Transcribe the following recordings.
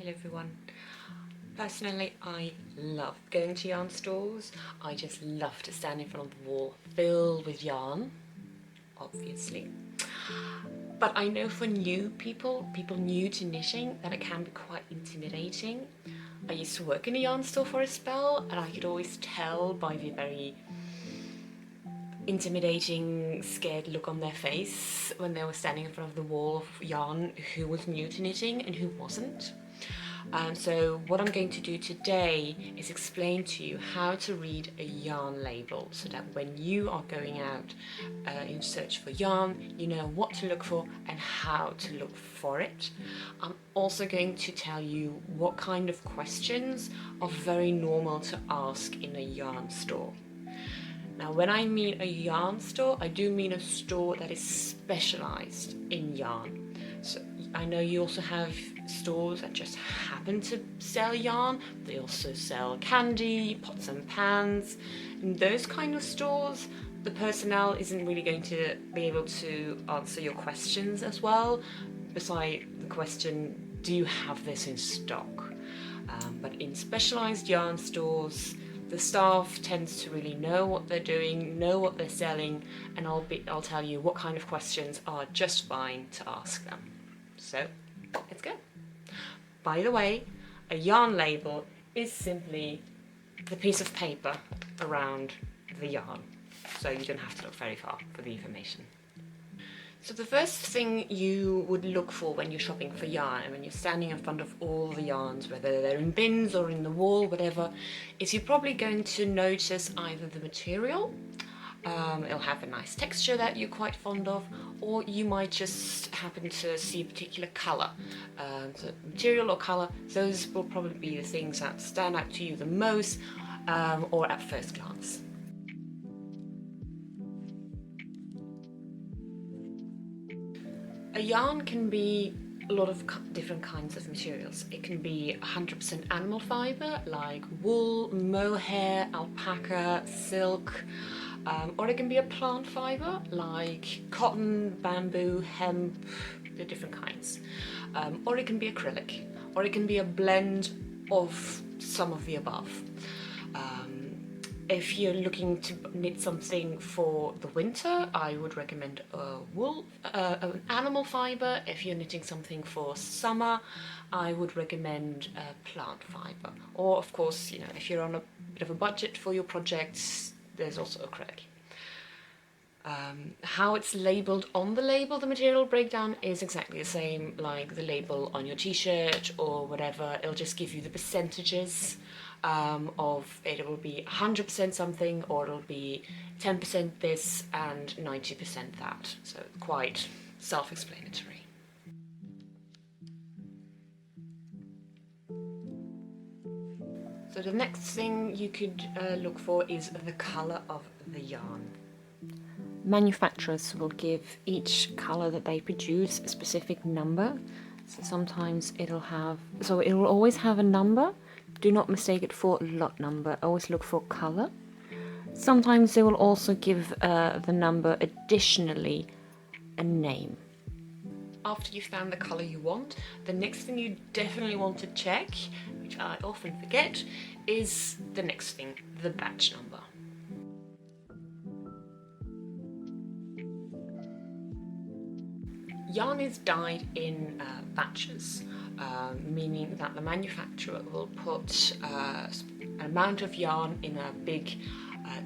Hello everyone. Personally, I love going to yarn stores. I just love to stand in front of the wall filled with yarn, obviously. But I know for new people new to knitting, that it can be quite intimidating. I used to work in a yarn store for a spell, and I could always tell by the very intimidating, scared look on their face when they were standing in front of the wall of yarn who was new to knitting and who wasn't. So what I'm going to do today is explain to you how to read a yarn label so that when you are going out in search for yarn, you know what to look for and how to look for it. I'm also going to tell you what kind of questions are very normal to ask in a yarn store. Now, when I mean a yarn store, I do mean a store that is specialized in yarn. So I know you also have stores that just happen to sell yarn. They also sell candy, pots and pans. In those kind of stores, the personnel isn't really going to be able to answer your questions as well. Beside the question, do you have this in stock? But in specialized yarn stores, the staff tends to really know what they're doing, know what they're selling, and I'll tell you what kind of questions are just fine to ask them. So, let's go. By the way, a yarn label is simply the piece of paper around the yarn, so you don't have to look very far for the information. So the first thing you would look for when you're shopping for yarn and when you're standing in front of all the yarns, whether they're in bins or in the wall, whatever, is you're probably going to notice either the material, it'll have a nice texture that you're quite fond of, or you might just happen to see a particular colour. So material or colour, those will probably be the things that stand out to you the most, or at first glance. A yarn can be a lot of different kinds of materials. It can be 100% animal fibre, like wool, mohair, alpaca, silk, or it can be a plant fibre, like cotton, bamboo, hemp, the different kinds. Or it can be acrylic, or it can be a blend of some of the above. If you're looking to knit something for the winter, I would recommend an animal fibre. If you're knitting something for summer, I would recommend plant fibre. Or of course, if you're on a bit of a budget for your projects, there's also acrylic. How it's labelled on the label, the material breakdown, is exactly the same like the label on your t-shirt or whatever. It'll just give you the percentages of it will be 100% something, or it'll be 10% this and 90% that. So quite self-explanatory. So the next thing you could look for is the colour of the yarn. Manufacturers will give each colour that they produce a specific number. So sometimes it will always have a number. Do not mistake it for lot number, always look for colour. Sometimes they will also give the number additionally a name. After you've found the colour you want, the next thing you definitely want to check, which I often forget, is the next thing, the batch number. Yarn is dyed in batches, meaning that the manufacturer will put an amount of yarn in a big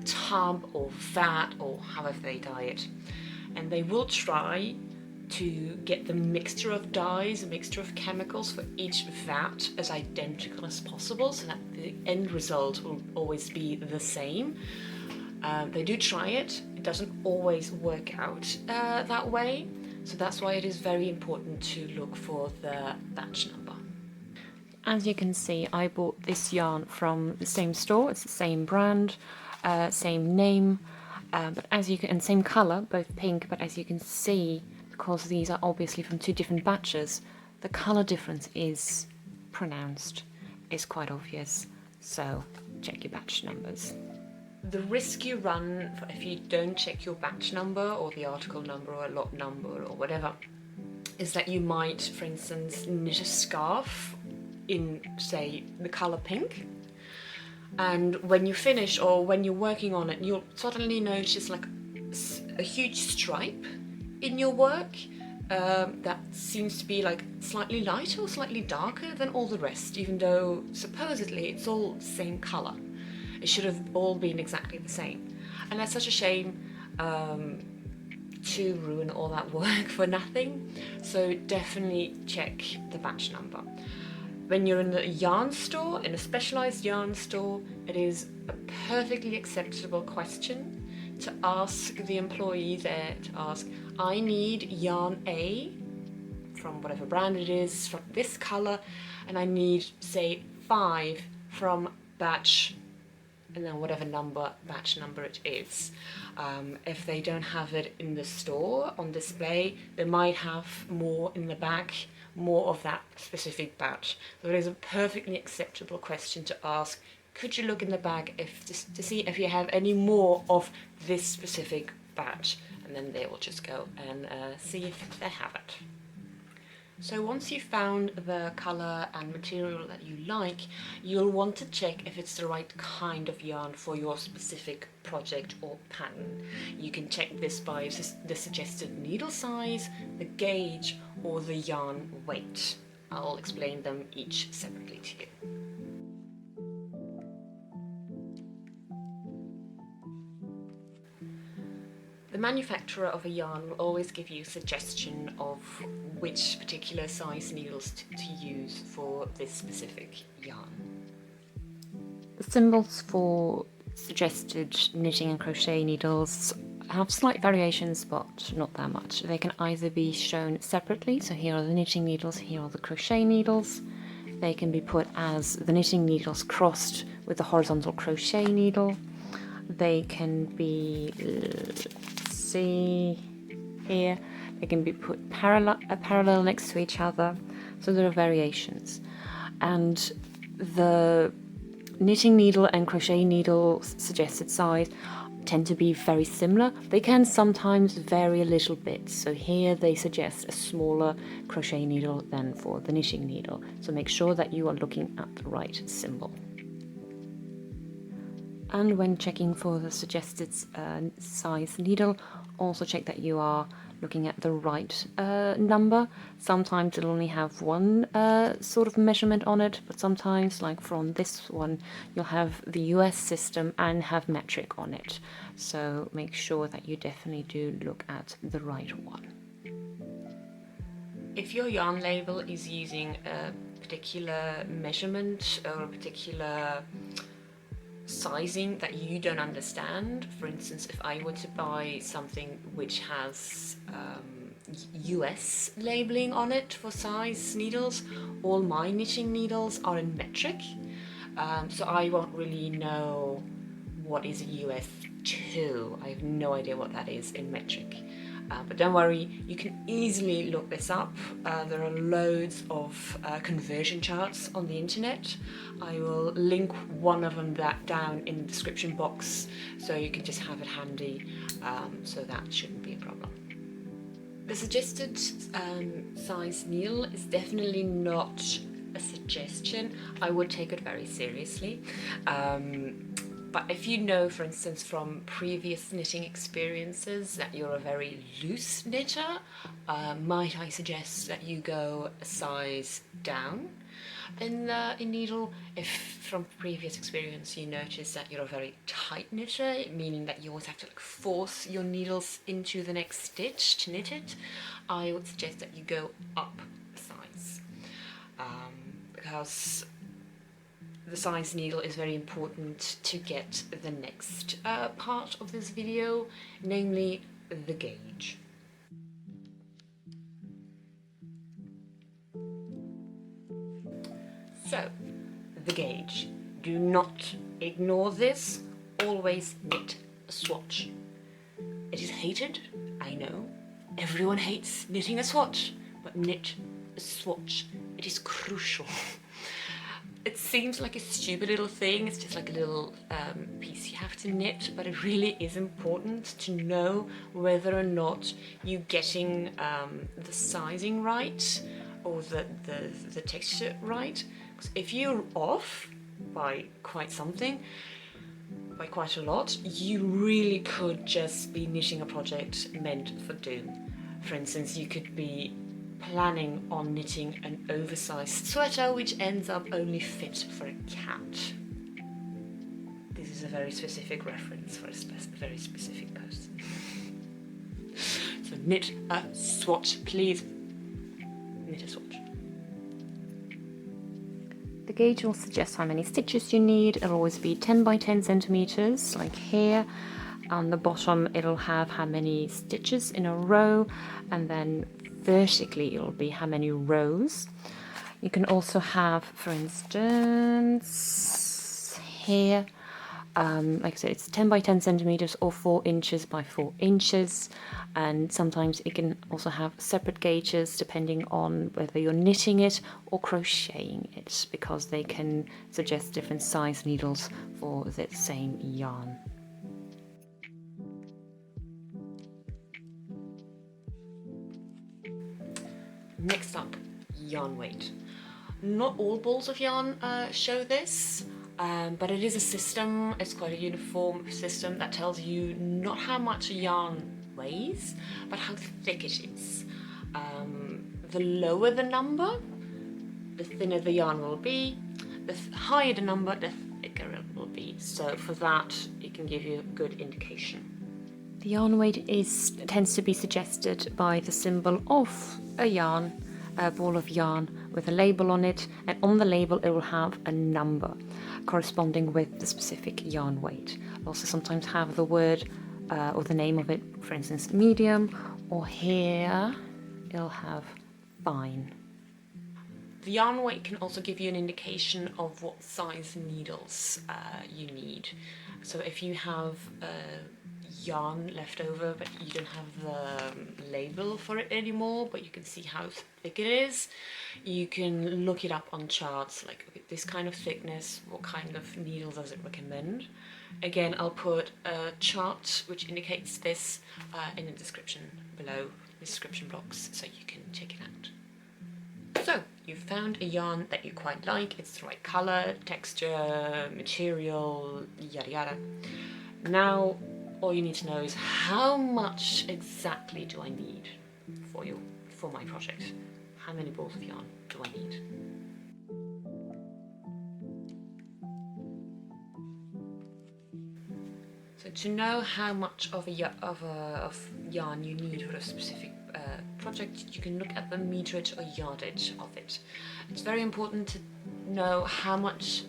tub or vat or however they dye it, and they will try to get the mixture of dyes, a mixture of chemicals for each vat as identical as possible so that the end result will always be the same. They do try it, it doesn't always work out that way. So that's why it is very important to look for the batch number. As you can see, I bought this yarn from the same store. It's the same brand, same name, and same colour, both pink. But as you can see, because these are obviously from two different batches, the colour difference is pronounced, is quite obvious. So check your batch numbers. The risk you run if you don't check your batch number or the article number or a lot number or whatever is that you might, for instance, knit a scarf in, say, the color pink. And when you finish or when you're working on it, you'll suddenly notice like a huge stripe in your work that seems to be like slightly lighter or slightly darker than all the rest, even though supposedly it's all the same color. It should have all been exactly the same. And that's such a shame to ruin all that work for nothing. So definitely check the batch number. When you're in a yarn store, in a specialized yarn store, it is a perfectly acceptable question to ask the employee there, to ask, I need yarn A from whatever brand it is, from this color, and I need, say, 5 from batch, and then whatever batch number it is. If they don't have it in the store on display, they might have more in the back, more of that specific batch. So it is a perfectly acceptable question to ask, could you look in the bag to see if you have any more of this specific batch? And then they will just go and see if they have it. So once you've found the colour and material that you like, you'll want to check if it's the right kind of yarn for your specific project or pattern. You can check this by the suggested needle size, the gauge, or the yarn weight. I'll explain them each separately to you. The manufacturer of a yarn will always give you a suggestion of which particular size needles to use for this specific yarn. The symbols for suggested knitting and crochet needles have slight variations, but not that much. They can either be shown separately, so here are the knitting needles, here are the crochet needles. They can be put as the knitting needles crossed with the horizontal crochet needle. They can be, see here, they can be put parallel next to each other, so there are variations. And the knitting needle and crochet needle suggested size tend to be very similar. They can sometimes vary a little bit, so here they suggest a smaller crochet needle than for the knitting needle, so make sure that you are looking at the right symbol. And when checking for the suggested size needle, also check that you are looking at the right number. Sometimes it'll only have one sort of measurement on it, but sometimes, like from this one, you'll have the US system and have metric on it. So make sure that you definitely do look at the right one. If your yarn label is using a particular measurement or a particular sizing that you don't understand, for instance, if I were to buy something which has US labeling on it for size needles, all my knitting needles are in metric, so I won't really know what is a US 2. I have no idea what that is in metric. But don't worry, you can easily look this up. There are loads of conversion charts on the internet. I will link one of them down in the description box, so you can just have it handy, so that shouldn't be a problem. The suggested size needle is definitely not a suggestion. I would take it very seriously. But if you know, for instance, from previous knitting experiences that you're a very loose knitter, might I suggest that you go a size down in needle. If from previous experience you notice that you're a very tight knitter, meaning that you always have to force your needles into the next stitch to knit it, I would suggest that you go up a size, because the size needle is very important to get the next part of this video, namely the gauge. So, the gauge. Do not ignore this. Always knit a swatch. It is hated, I know. Everyone hates knitting a swatch, but knit a swatch. It is crucial. It seems like a stupid little thing, it's just like a little piece you have to knit, but it really is important to know whether or not you're getting the sizing right or the texture right, If you're off by quite something, by quite a lot, you really could just be knitting a project meant for doom. For instance, you could be planning on knitting an oversized sweater which ends up only fit for a cat. This is a very specific reference for a very specific person. So knit a swatch, please. Knit a swatch. The gauge will suggest how many stitches you need. It'll always be 10 by 10 centimeters, like here. On the bottom, it'll have how many stitches in a row, and then vertically, it'll be how many rows. You can also have, for instance, here, like I said, it's 10 by 10 centimeters or 4 inches by 4 inches. And sometimes it can also have separate gauges depending on whether you're knitting it or crocheting it, because they can suggest different size needles for the same yarn. Next up, yarn weight. Not all balls of yarn show this, but it is a system. It's quite a uniform system that tells you not how much a yarn weighs, but how thick it is. The lower the number, the thinner the yarn will be. The higher the number, the thicker it will be. So for that, it can give you a good indication. The yarn weight tends to be suggested by the symbol of a ball of yarn with a label on it, and on the label it will have a number corresponding with the specific yarn weight. It'll also sometimes have the word or the name of it, for instance, medium, or here it'll have fine. The yarn weight can also give you an indication of what size needles you need. So if you have yarn left over but you don't have the label for it anymore, but you can see how thick it is, you can look it up on charts, like, okay, this kind of thickness, what kind of needle does it recommend? Again, I'll put a chart which indicates this in the description below, the description box, so you can check it out. So, you've found a yarn that you quite like, it's the right colour, texture, material, yada yada. Now, all you need to know is how much exactly do I need for my project? How many balls of yarn do I need? So to know how much of yarn you need for a specific project, you can look at the meterage or yardage of it. It's very important to know how much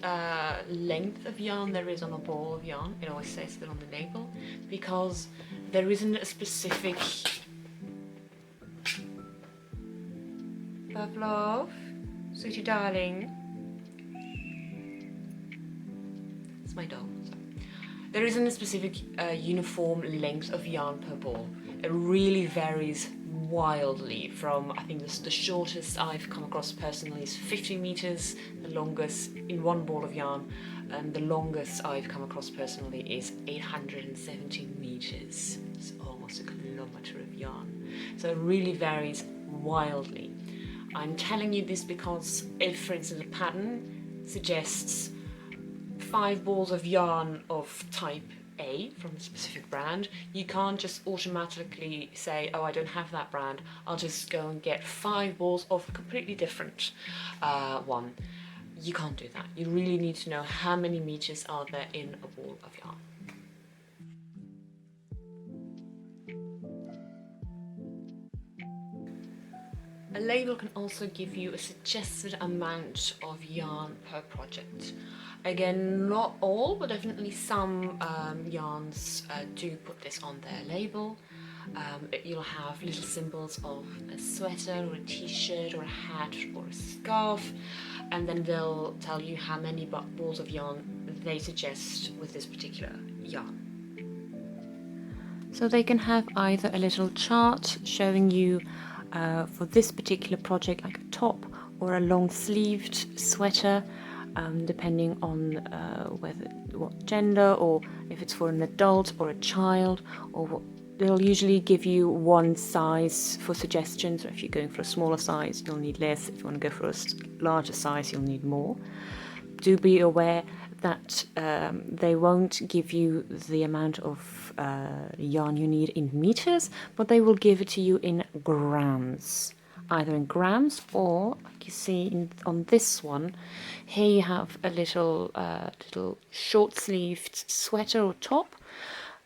length of yarn there is on a ball of yarn. It always says that on the label, because there isn't a specific... Pavlov, sweetie darling. It's my dog. Sorry. There isn't a specific uniform length of yarn per ball. It really varies wildly from, I think the shortest I've come across personally is 50 meters, the longest in one ball of yarn, and the longest I've come across personally is 870 meters. It's almost a kilometer of yarn. So it really varies wildly. I'm telling you this because if, for instance, a pattern suggests 5 balls of yarn of type A from a specific brand, you can't just automatically say, oh, I don't have that brand, I'll just go and get 5 balls of a completely different one. You can't do that. You really need to know how many meters are there in a ball of yarn. A label can also give you a suggested amount of yarn per project. Again, not all, but definitely some yarns do put this on their label. You'll have little symbols of a sweater or a t-shirt or a hat or a scarf, and then they'll tell you how many balls of yarn they suggest with this particular yarn. So they can have either a little chart showing you for this particular project, like a top or a long-sleeved sweater, depending on what gender, or if it's for an adult or a child, or they'll usually give you one size for suggestions. So if you're going for a smaller size, you'll need less. If you want to go for a larger size, you'll need more. Do be aware that they won't give you the amount of yarn you need in meters, but they will give it to you in grams. Either in grams or, like you see on this one, here you have a little short-sleeved sweater or top,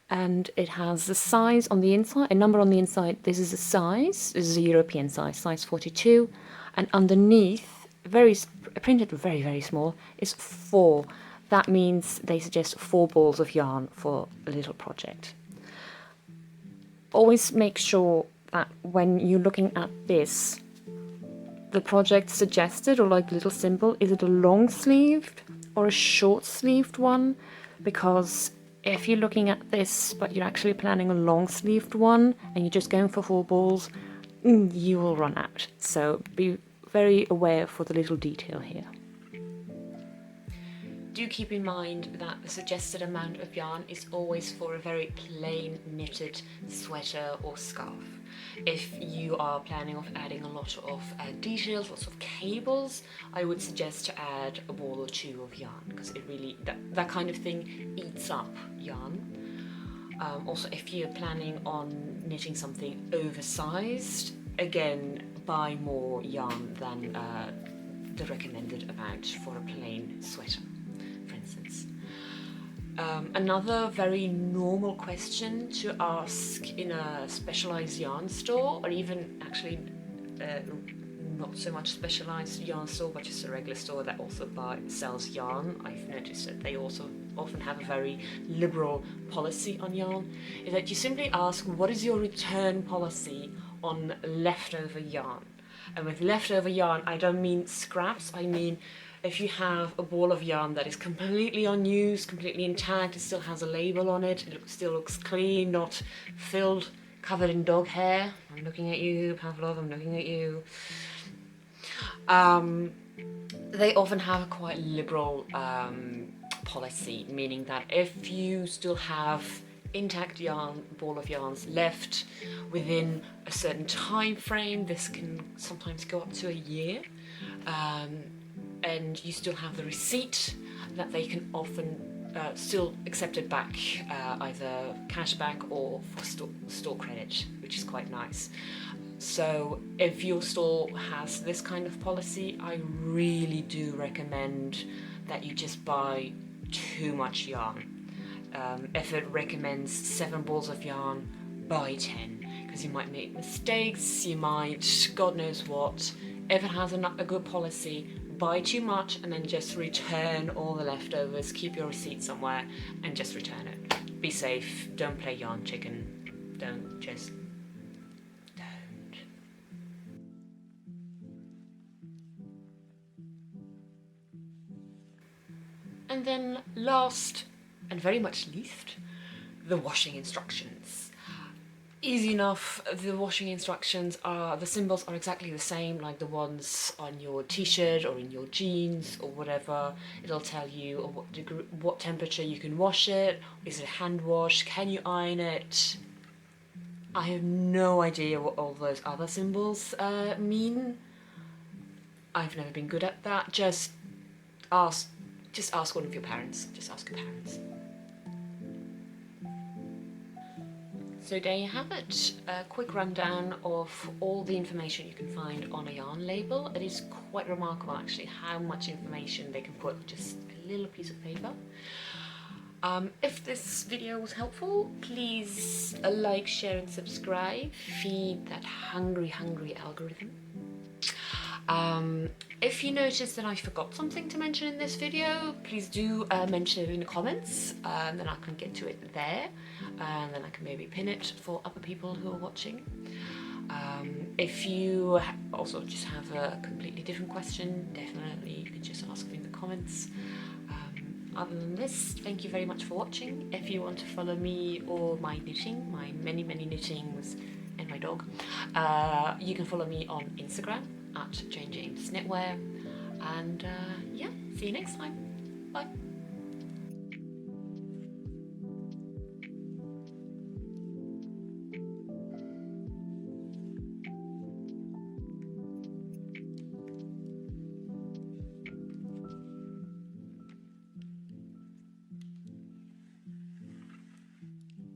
and it has the size on the inside, a number on the inside. This is a size, this is a European size, size 42, and underneath, printed very, very small, is 4. That means they suggest 4 balls of yarn for a little project. Always make sure that when you're looking at this, the project suggested, or like little symbol, is it a long sleeved or a short sleeved one? Because if you're looking at this but you're actually planning a long sleeved one and you're just going for 4 balls, you will run out. So be very aware for the little detail here. Do keep in mind that the suggested amount of yarn is always for a very plain knitted sweater or scarf. If you are planning on adding a lot of details, lots of cables, I would suggest to add a ball or 2 of yarn, because it really, that kind of thing eats up yarn. Also, if you're planning on knitting something oversized, again, buy more yarn than the recommended amount for a plain sweater, for instance. Another very normal question to ask in a specialized yarn store, or even actually not so much specialized yarn store, but just a regular store that also sells yarn. I've noticed that they also often have a very liberal policy on yarn, is that you simply ask, what is your return policy on leftover yarn? And with leftover yarn, I don't mean scraps, I mean if you have a ball of yarn that is completely unused, completely intact, it still has a label on it, it still looks clean, not filled, covered in dog hair. I'm looking at you, Pavlov, I'm looking at you. They often have a quite liberal policy, meaning that if you still have intact yarn, ball of yarns left within a certain time frame, this can sometimes go up to a year, and you still have the receipt, that they can often still accept it back, either cash back or for store credit, which is quite nice. So if your store has this kind of policy, I really do recommend that you just buy too much yarn. If it recommends 7 balls of yarn, buy 10, because you might make mistakes, you might, God knows what. If it has a good policy, buy too much and then just return all the leftovers, keep your receipt somewhere and just return it. Be safe, don't play yarn chicken, don't. And then last, and very much least, the washing instructions. Easy enough, the washing instructions the symbols are exactly the same like the ones on your t-shirt or in your jeans or whatever. It'll tell you what temperature you can wash it, is it a hand wash, can you iron it? I have no idea what all those other symbols mean. I've never been good at that. Just ask one of your parents. Just ask your parents. So there you have it, a quick rundown of all the information you can find on a yarn label. It is quite remarkable actually how much information they can put on just a little piece of paper. If this video was helpful, please like, share and subscribe. Feed that hungry algorithm. If you notice that I forgot something to mention in this video, please do mention it in the comments, then I can get to it there, and then I can maybe pin it for other people who are watching. If you also just have a completely different question, definitely you can just ask me in the comments. Other than this, thank you very much for watching. If you want to follow me or my knitting, my many knittings and my dog, you can follow me on Instagram at Jane James Knitwear, and yeah, see you next time. Bye.